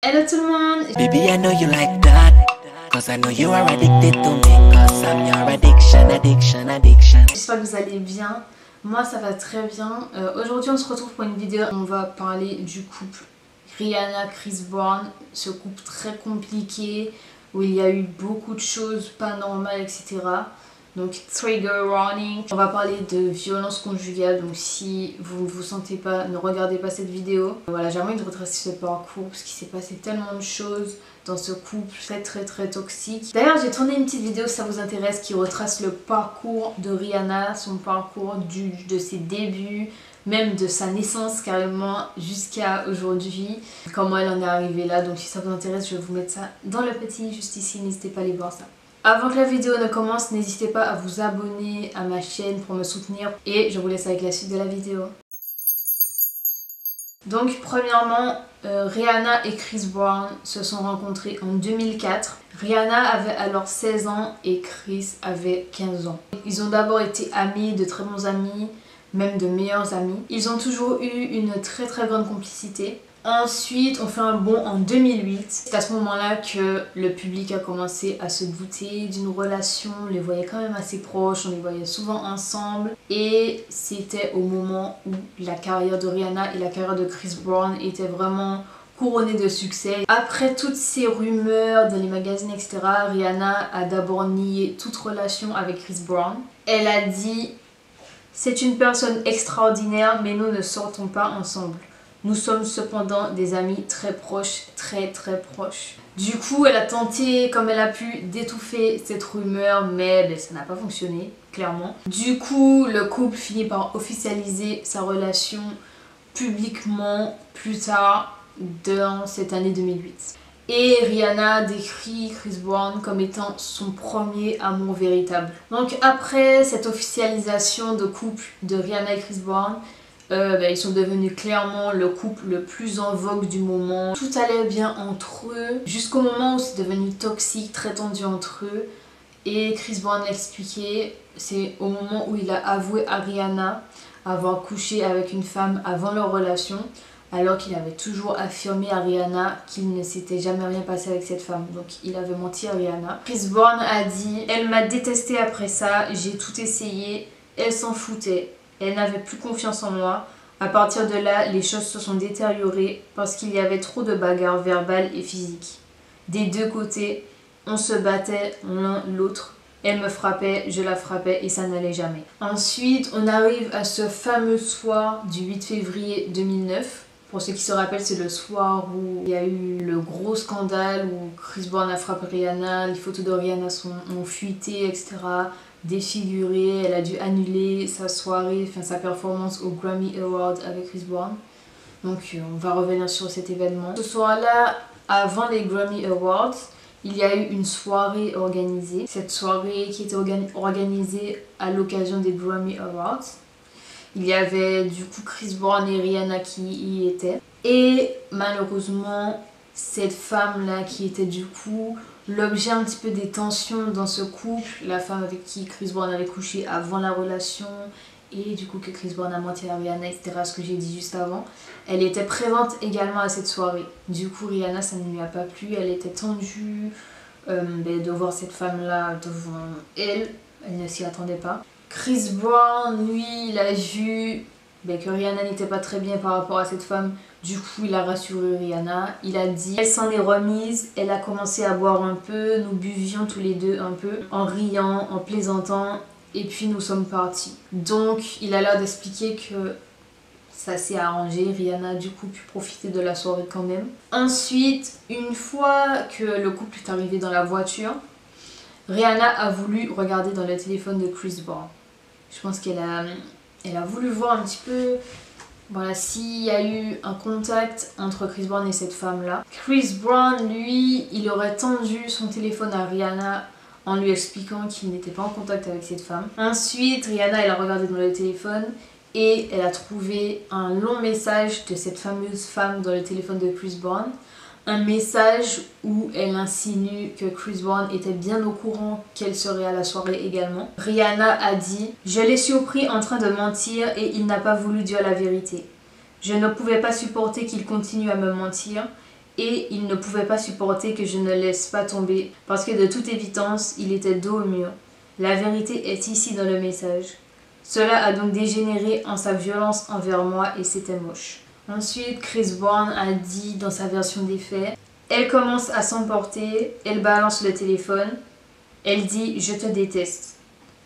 Hello tout le monde. Baby, I know you like that, cause I know you are addicted to me, cause I'm your addiction. J'espère que vous allez bien. Moi ça va très bien. Aujourd'hui on se retrouve pour une vidéo. On va parler du couple Rihanna-Chris Brown. Ce couple très compliqué où il y a eu beaucoup de choses pas normales, etc. Donc trigger warning. On va parler de violence conjugale. Donc si vous ne vous sentez pas, ne regardez pas cette vidéo. Voilà, j'ai envie de retracer ce parcours parce qu'il s'est passé tellement de choses dans ce couple très toxique. D'ailleurs j'ai tourné une petite vidéo si ça vous intéresse qui retrace le parcours de Rihanna, son parcours de ses débuts, même de sa naissance carrément jusqu'à aujourd'hui, comment elle en est arrivée là. Donc si ça vous intéresse je vais vous mettre ça dans le petit juste ici, n'hésitez pas à aller voir ça. Avant que la vidéo ne commence, n'hésitez pas à vous abonner à ma chaîne pour me soutenir et je vous laisse avec la suite de la vidéo. Donc premièrement, Rihanna et Chris Brown se sont rencontrés en 2004. Rihanna avait alors 16 ans et Chris avait 15 ans. Ils ont d'abord été amis, de très bons amis, même de meilleurs amis. Ils ont toujours eu une très grande complicité. Ensuite, on fait un bond en 2008. C'est à ce moment-là que le public a commencé à se douter d'une relation. On les voyait quand même assez proches, on les voyait souvent ensemble. Et c'était au moment où la carrière de Rihanna et la carrière de Chris Brown étaient vraiment couronnées de succès. Après toutes ces rumeurs dans les magazines, etc., Rihanna a d'abord nié toute relation avec Chris Brown. Elle a dit « C'est une personne extraordinaire, mais nous ne sortons pas ensemble. Nous sommes cependant des amis très proches, très proches. » Du coup, elle a tenté comme elle a pu d'étouffer cette rumeur, mais ça n'a pas fonctionné, clairement. Du coup, le couple finit par officialiser sa relation publiquement plus tard dans cette année 2008. Et Rihanna décrit Chris Brown comme étant son premier amour véritable. Donc après cette officialisation de couple de Rihanna et Chris Brown, ils sont devenus clairement le couple le plus en vogue du moment. Tout allait bien entre eux, jusqu'au moment où c'est devenu toxique, très tendu entre eux. Et Chris Brown l'a expliqué, c'est au moment où il a avoué à Rihanna avoir couché avec une femme avant leur relation, alors qu'il avait toujours affirmé à Rihanna qu'il ne s'était jamais rien passé avec cette femme. Donc il avait menti à Rihanna. Chris Brown a dit « Elle m'a détesté après ça, j'ai tout essayé, elle s'en foutait. Elle n'avait plus confiance en moi. À partir de là, les choses se sont détériorées parce qu'il y avait trop de bagarres verbales et physiques. Des deux côtés, on se battait l'un l'autre. Elle me frappait, je la frappais et ça n'allait jamais. » Ensuite, on arrive à ce fameux soir du 8 février 2009. Pour ceux qui se rappellent, c'est le soir où il y a eu le gros scandale où Chris Brown a frappé Rihanna, les photos de Rihanna ont fuité, etc. Défigurée, elle a dû annuler sa soirée, enfin sa performance au Grammy Awards avec Chris Brown. Donc on va revenir sur cet événement. Ce soir-là, avant les Grammy Awards, il y a eu une soirée organisée. Cette soirée qui était organisée à l'occasion des Grammy Awards. Il y avait du coup Chris Brown et Rihanna qui y étaient. Et malheureusement, cette femme-là qui était du coup l'objet un petit peu des tensions dans ce couple, la femme avec qui Chris Brown avait couché avant la relation et du coup que Chris Brown a menti à Rihanna, etc., ce que j'ai dit juste avant, elle était présente également à cette soirée. Du coup Rihanna, ça ne lui a pas plu, elle était tendue de voir cette femme-là devant elle ne s'y attendait pas. Chris Brown, lui, il a vu que Rihanna n'était pas très bien par rapport à cette femme. Du coup, il a rassuré Rihanna. Il a dit « Elle s'en est remise, elle a commencé à boire un peu, nous buvions tous les deux un peu, en riant, en plaisantant, et puis nous sommes partis. » Donc, il a l'air d'expliquer que ça s'est arrangé. Rihanna a du coup pu profiter de la soirée quand même. Ensuite, une fois que le couple est arrivé dans la voiture, Rihanna a voulu regarder dans le téléphone de Chris Brown. Je pense qu'elle a voulu voir un petit peu voilà, s'il y a eu un contact entre Chris Brown et cette femme-là. Chris Brown, lui, il aurait tendu son téléphone à Rihanna en lui expliquant qu'il n'était pas en contact avec cette femme. Ensuite, Rihanna, elle a regardé dans le téléphone et elle a trouvé un long message de cette fameuse femme dans le téléphone de Chris Brown. Un message où elle insinue que Chris Brown était bien au courant qu'elle serait à la soirée également. Rihanna a dit « Je l'ai surpris en train de mentir et il n'a pas voulu dire la vérité. Je ne pouvais pas supporter qu'il continue à me mentir et il ne pouvait pas supporter que je ne laisse pas tomber parce que de toute évidence, il était dos au mur. La vérité est ici dans le message. Cela a donc dégénéré en sa violence envers moi et c'était moche. Ensuite, Chris Brown a dit dans sa version des faits, elle commence à s'emporter, elle balance le téléphone, elle dit « je te déteste ».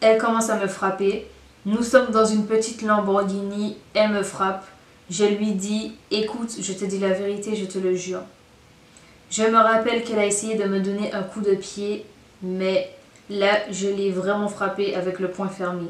Elle commence à me frapper. Nous sommes dans une petite Lamborghini, elle me frappe. Je lui dis « écoute, je te dis la vérité, je te le jure ». Je me rappelle qu'elle a essayé de me donner un coup de pied, mais là, je l'ai vraiment frappée avec le poing fermé.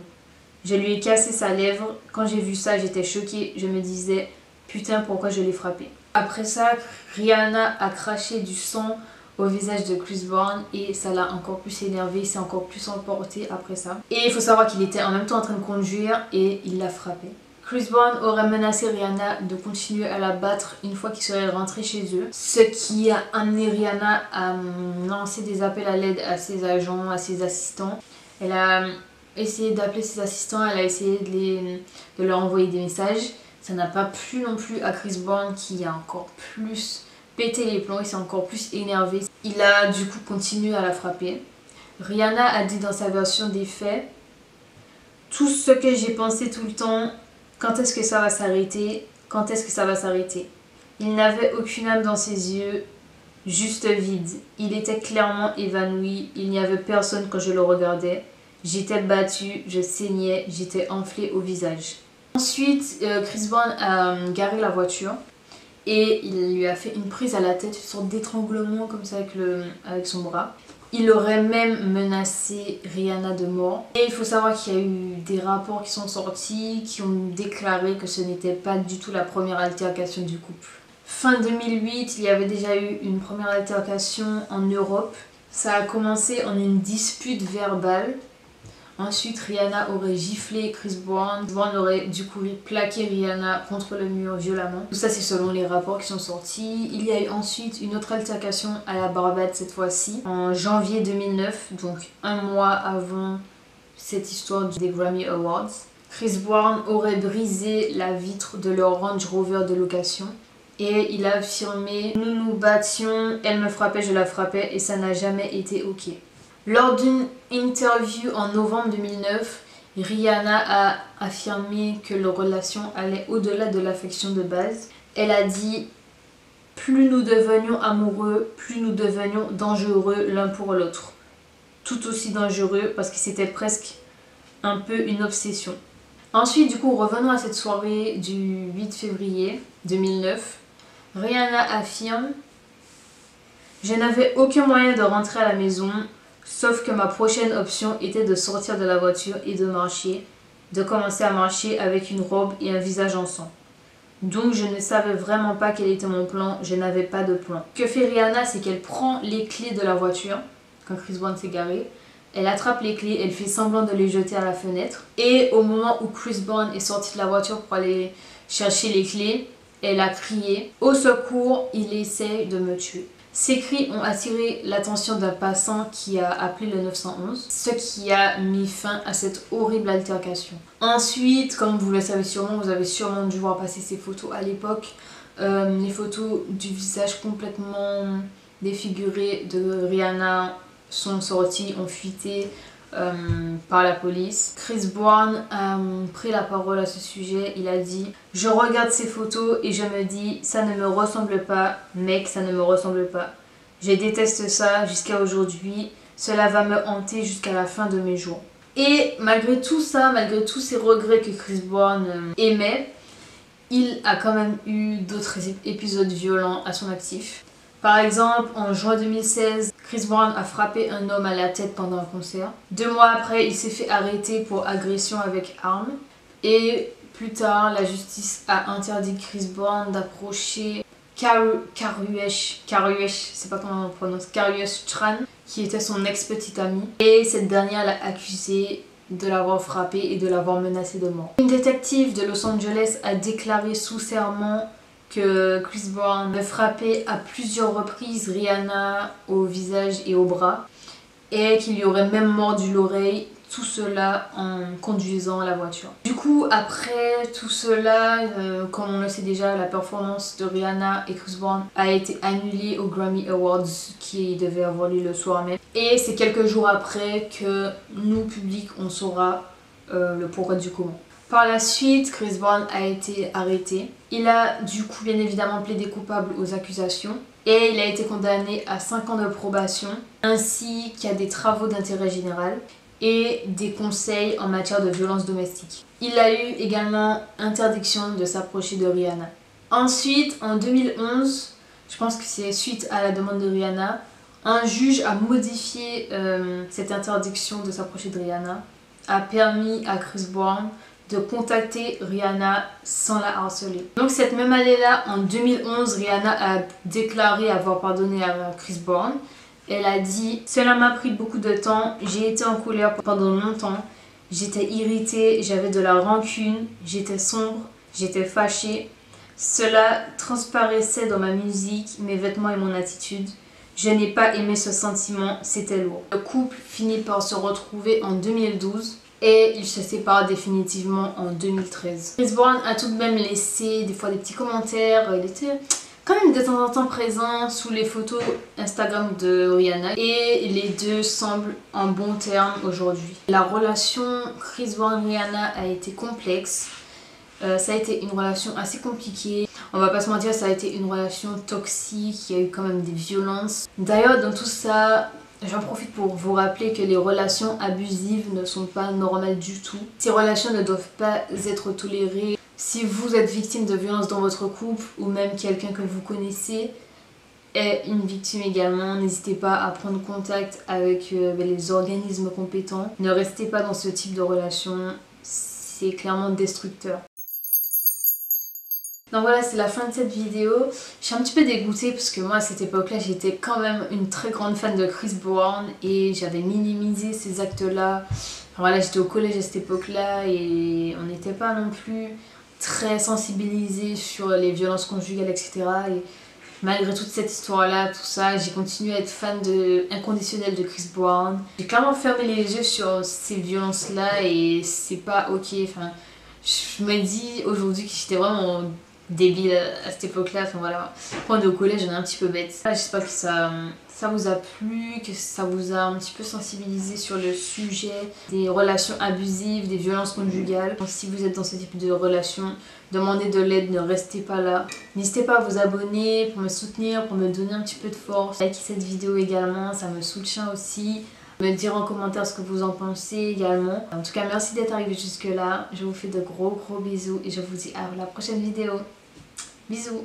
Je lui ai cassé sa lèvre. Quand j'ai vu ça, j'étais choquée. Je me disais « putain, pourquoi je l'ai frappée ?» Après ça, Rihanna a craché du sang au visage de Chris Brown et ça l'a encore plus énervé, il s'est encore plus emporté après ça. Et il faut savoir qu'il était en même temps en train de conduire et il l'a frappé. Chris Brown aurait menacé Rihanna de continuer à la battre une fois qu'ils seraient rentrés chez eux, ce qui a amené Rihanna à lancer des appels à l'aide à ses agents, à ses assistants. Elle a essayé d'appeler ses assistants, elle a essayé de leur envoyer des messages. Ça n'a pas plu non plus à Chris Brown qui a encore plus pété les plombs, il s'est encore plus énervé. Il a du coup continué à la frapper. Rihanna a dit dans sa version des faits « Tout ce que j'ai pensé tout le temps, quand est-ce que ça va s'arrêter? Quand est-ce que ça va s'arrêter ?» Il n'avait aucune âme dans ses yeux, juste vide. Il était clairement évanoui, il n'y avait personne quand je le regardais. J'étais battue, je saignais, j'étais enflée au visage. Ensuite, Chris Brown a garé la voiture et il lui a fait une prise à la tête, une sorte d'étranglement comme ça avec son bras. Il aurait même menacé Rihanna de mort. Et il faut savoir qu'il y a eu des rapports qui sont sortis qui ont déclaré que ce n'était pas du tout la première altercation du couple. Fin 2008, il y avait déjà eu une première altercation en Europe. Ça a commencé en une dispute verbale. Ensuite, Rihanna aurait giflé Chris Brown. Brown aurait du coup plaqué Rihanna contre le mur violemment. Tout ça, c'est selon les rapports qui sont sortis. Il y a eu ensuite une autre altercation à la Barbade cette fois-ci, en janvier 2009, donc un mois avant cette histoire des Grammy Awards. Chris Brown aurait brisé la vitre de leur Range Rover de location. Et il a affirmé « Nous nous battions, elle me frappait, je la frappais et ça n'a jamais été ok ». Lors d'une interview en novembre 2009, Rihanna a affirmé que leur relation allait au-delà de l'affection de base. Elle a dit « Plus nous devenions amoureux, plus nous devenions dangereux l'un pour l'autre. » Tout aussi dangereux parce que c'était presque un peu une obsession. Ensuite, du coup, revenons à cette soirée du 8 février 2009. Rihanna affirme « Je n'avais aucun moyen de rentrer à la maison. Sauf que ma prochaine option était de sortir de la voiture et de marcher, de commencer à marcher avec une robe et un visage en sang. Donc je ne savais vraiment pas quel était mon plan, je n'avais pas de plan. Ce que fait Rihanna, c'est qu'elle prend les clés de la voiture, quand Chris Brown s'est garé, elle attrape les clés, elle fait semblant de les jeter à la fenêtre. Et au moment où Chris Brown est sorti de la voiture pour aller chercher les clés, elle a crié « Au secours, il essaie de me tuer ». Ces cris ont attiré l'attention d'un passant qui a appelé le 911, ce qui a mis fin à cette horrible altercation. Ensuite, comme vous le savez sûrement, vous avez sûrement dû voir passer ces photos à l'époque, les photos du visage complètement défiguré de Rihanna sont sorties, ont fuité par la police. Chris Brown a pris la parole à ce sujet, il a dit « Je regarde ces photos et je me dis « ça ne me ressemble pas, mec, ça ne me ressemble pas. Je déteste ça jusqu'à aujourd'hui, cela va me hanter jusqu'à la fin de mes jours. » Et malgré tout ça, malgré tous ces regrets que Chris Brown aimait, il a quand même eu d'autres épisodes violents à son actif. Par exemple, en juin 2016, Chris Brown a frappé un homme à la tête pendant un concert. 2 mois après, il s'est fait arrêter pour agression avec arme. Et plus tard, la justice a interdit Chris Brown d'approcher Karrueche, je sais pas comment on prononce, Karrueche Tran, qui était son ex-petite amie. Et cette dernière l'a accusé de l'avoir frappé et de l'avoir menacé de mort. Une détective de Los Angeles a déclaré sous serment que Chris Brown a frappé à plusieurs reprises Rihanna au visage et au bras et qu'il lui aurait même mordu l'oreille, tout cela en conduisant la voiture. Du coup, après tout cela, comme on le sait déjà, la performance de Rihanna et Chris Brown a été annulée aux Grammy Awards qui devaient avoir lieu le soir même. Et c'est quelques jours après que nous, public, on saura le pourquoi du comment. Par la suite, Chris Brown a été arrêté. Il a du coup bien évidemment plaidé coupable aux accusations et il a été condamné à 5 ans de probation ainsi qu'à des travaux d'intérêt général et des conseils en matière de violence domestique. Il a eu également interdiction de s'approcher de Rihanna. Ensuite, en 2011, je pense que c'est suite à la demande de Rihanna, un juge a modifié cette interdiction de s'approcher de Rihanna, a permis à Chris Brown de contacter Rihanna sans la harceler. Donc cette même année-là, en 2011, Rihanna a déclaré avoir pardonné à Chris Brown. Elle a dit « Cela m'a pris beaucoup de temps, j'ai été en colère pendant longtemps, j'étais irritée, j'avais de la rancune, j'étais sombre, j'étais fâchée. Cela transparaissait dans ma musique, mes vêtements et mon attitude. Je n'ai pas aimé ce sentiment, c'était lourd. » Le couple finit par se retrouver en 2012 et il se sépare définitivement en 2013. Chris Brown a tout de même laissé des fois des petits commentaires, il était quand même de temps en temps présent sous les photos Instagram de Rihanna et les deux semblent en bons termes aujourd'hui. La relation Chris Brown-Rihanna a été complexe. Ça a été une relation assez compliquée. On va pas se mentir, ça a été une relation toxique, il y a eu quand même des violences. D'ailleurs, dans tout ça, j'en profite pour vous rappeler que les relations abusives ne sont pas normales du tout. Ces relations ne doivent pas être tolérées. Si vous êtes victime de violences dans votre couple ou même quelqu'un que vous connaissez est une victime également, n'hésitez pas à prendre contact avec les organismes compétents. Ne restez pas dans ce type de relation, c'est clairement destructeur. Donc voilà, c'est la fin de cette vidéo. Je suis un petit peu dégoûtée parce que moi à cette époque-là, j'étais quand même une très grande fan de Chris Brown et j'avais minimisé ces actes-là. Enfin, voilà, j'étais au collège à cette époque-là et on n'était pas non plus très sensibilisés sur les violences conjugales, etc. Et malgré toute cette histoire-là, tout ça, j'ai continué à être fan inconditionnelle de Chris Brown. J'ai clairement fermé les yeux sur ces violences-là et c'est pas ok. Enfin, je me dis aujourd'hui que j'étais vraiment débile à cette époque-là. Enfin voilà, quand on est au collège, on est un petit peu bête. J'espère que ça vous a plu, que ça vous a un petit peu sensibilisé sur le sujet des relations abusives, des violences conjugales. Donc, si vous êtes dans ce type de relation, demandez de l'aide, ne restez pas là. N'hésitez pas à vous abonner pour me soutenir, pour me donner un petit peu de force. Likez cette vidéo également, ça me soutient aussi. Me dire en commentaire ce que vous en pensez également. En tout cas, merci d'être arrivé jusque là. Je vous fais de gros bisous et je vous dis à la prochaine vidéo. Bisous.